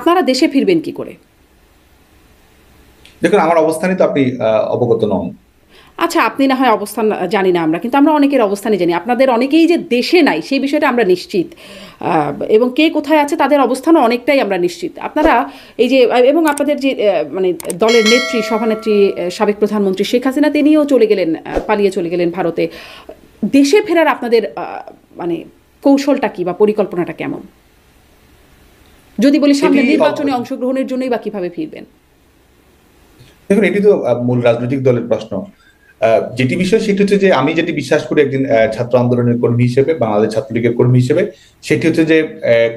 আপনারা দেশে ফিরবেন কি করে? দেখুন, আমার অবস্থানই তো আপনি অবগত নন। আচ্ছা, আপনি না হয় অবস্থান জানি না আমরা, কিন্তু আমরা অনেকের অবস্থানই জানি। আপনাদের অনেকেই যে দেশে নাই সেই বিষয়টা আমরা নিশ্চিত। এবং কে কোথায় আছে তাদের অবস্থানও অনেকটাই আমরা নিশ্চিত। আপনারা এই যে এবং আপনাদের যে মানে দলের নেত্রী, সভানেত্রী, সাবেক প্রধানমন্ত্রী শেখ হাসিনা তিনিও চলে গেলেন, পালিয়ে চলে গেলেন ভারতে। দেশে ফেরার আপনাদের মানে কৌশলটা কি বা পরিকল্পনাটা কেমন? যদি বলি এটি সামনের নির্বাচনে অংশগ্রহণের জন্যই বা কিভাবে ফিরবেন? দেখুন, এটি তো মূল রাজনৈতিক দলের প্রশ্ন। যেটি বিষয় সেটি হচ্ছে যে আমি যেটি বিশ্বাস করি একজন ছাত্র আন্দোলনের কর্মী হিসেবে, বাংলাদেশ ছাত্রলীগের কর্মী হিসেবে, সেটি হচ্ছে যে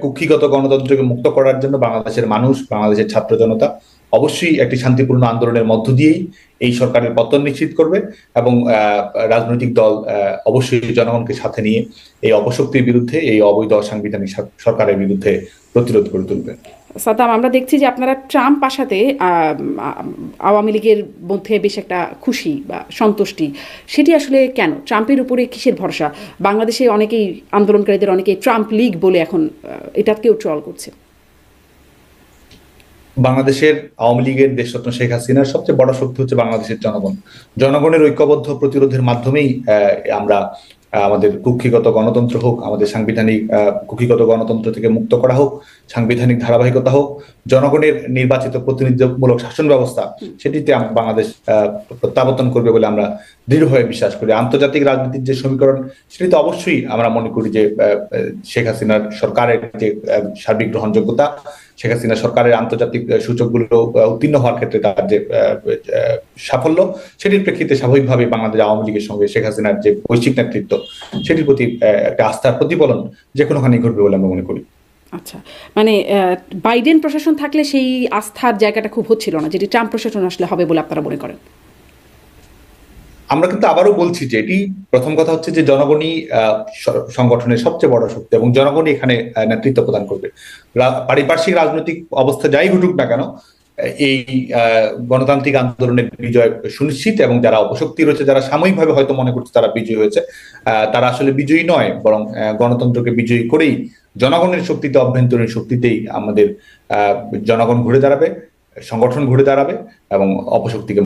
কুক্ষিগত গণতন্ত্রকে মুক্ত করার জন্য বাংলাদেশের মানুষ, বাংলাদেশের ছাত্র জনতা অবশ্যই একটি শান্তিপূর্ণ আন্দোলনের মধ্য দিয়েই এই সরকারের পতন নিশ্চিত করবে। এবং রাজনৈতিক দল অবশ্যই জনগণকে সাথে নিয়ে এই অপশক্তির বিরুদ্ধে, এই অবৈধ সাংবিধানিক সরকারের বিরুদ্ধে প্রতিরোধ করে তুলবে। সাদ্দাম, আমরা দেখছি যে আপনারা ট্রাম্প আসাতে আওয়ামী লীগের মধ্যে বেশ একটা খুশি বা সন্তুষ্টি। সেটি আসলে কেন? ট্রাম্পের উপরে কিসের ভরসা? বাংলাদেশে অনেকেই, আন্দোলনকারীদের অনেকেই ট্রাম্প লীগ বলে এখন এটাকেও ট্রল করছে। বাংলাদেশের আওয়ামী লীগের দেশরত্ন শেখ হাসিনার সবচেয়ে বড় শক্তি হচ্ছে বাংলাদেশের জনগণ। জনগণের ঐক্যবদ্ধ প্রতিরোধের মাধ্যমেই আমরা আমাদের কুক্ষিগত গণতন্ত্র হোক, আমাদের সাংবিধানিক কুক্ষিগত গণতন্ত্র থেকে মুক্ত করা হোক, সাংবিধানিক ধারাবাহিকতা হোক, জনগণের নির্বাচিত প্রতিনিধিত্বমূলক শাসন ব্যবস্থা, সেটিতে বাংলাদেশ প্রত্যাবর্তন করবে বলে আমরা দৃঢ়ভাবে বিশ্বাস করি। আন্তর্জাতিক রাজনীতির যে সমীকরণ, সেটি তো অবশ্যই আমরা মনে করি যে শেখ হাসিনার সরকারের যে সার্বিক গ্রহণযোগ্যতা, শেখ হাসিনা সরকারের আন্তর্জাতিক সূচকগুলো উত্তীর্ণ হওয়ার ক্ষেত্রে তার যে সাফল্য, সেটির প্রেক্ষিতে স্বাভাবিকভাবে বাংলাদেশ আওয়ামী লীগের সঙ্গে শেখ হাসিনার যে বৈশ্বিক নেতৃত্ব, সেটির প্রতি একটা আস্থার প্রতিফলন যে কোনোখানেই ঘটবে বলে আমরা মনে করি। আচ্ছা, মানে বাইডেন প্রশাসন থাকলে সেই আস্থার জায়গাটা খুব হচ্ছিল না, যেটি ট্রাম্প প্রশাসন আসলে হবে বলে আপনারা মনে করেন? আমরা কিন্তু আবারও বলছি যে এটি প্রথম কথা হচ্ছে যে জনগণই সংগঠনের সবচেয়ে বড় শক্তি এবং জনগণই এখানে নেতৃত্ব প্রদান করবে। পারিপার্শ্বিক রাজনৈতিক অবস্থা যাই ঘটুক না কেন, এই গণতান্ত্রিক আন্দোলনের বিজয় সুনিশ্চিত। এবং যারা অপশক্তি রয়েছে, যারা সাময়িকভাবে হয়তো মনে করছে তারা বিজয়ী হয়েছে, তারা আসলে বিজয়ী নয়, বরং গণতন্ত্রকে বিজয়ী করেই জনগণের শক্তিতে, অভ্যন্তরীণ শক্তিতেই আমাদের জনগণ ঘুরে দাঁড়াবে, সংগঠন ঘুরে দাঁড়াবে এবং অপশক্তিকে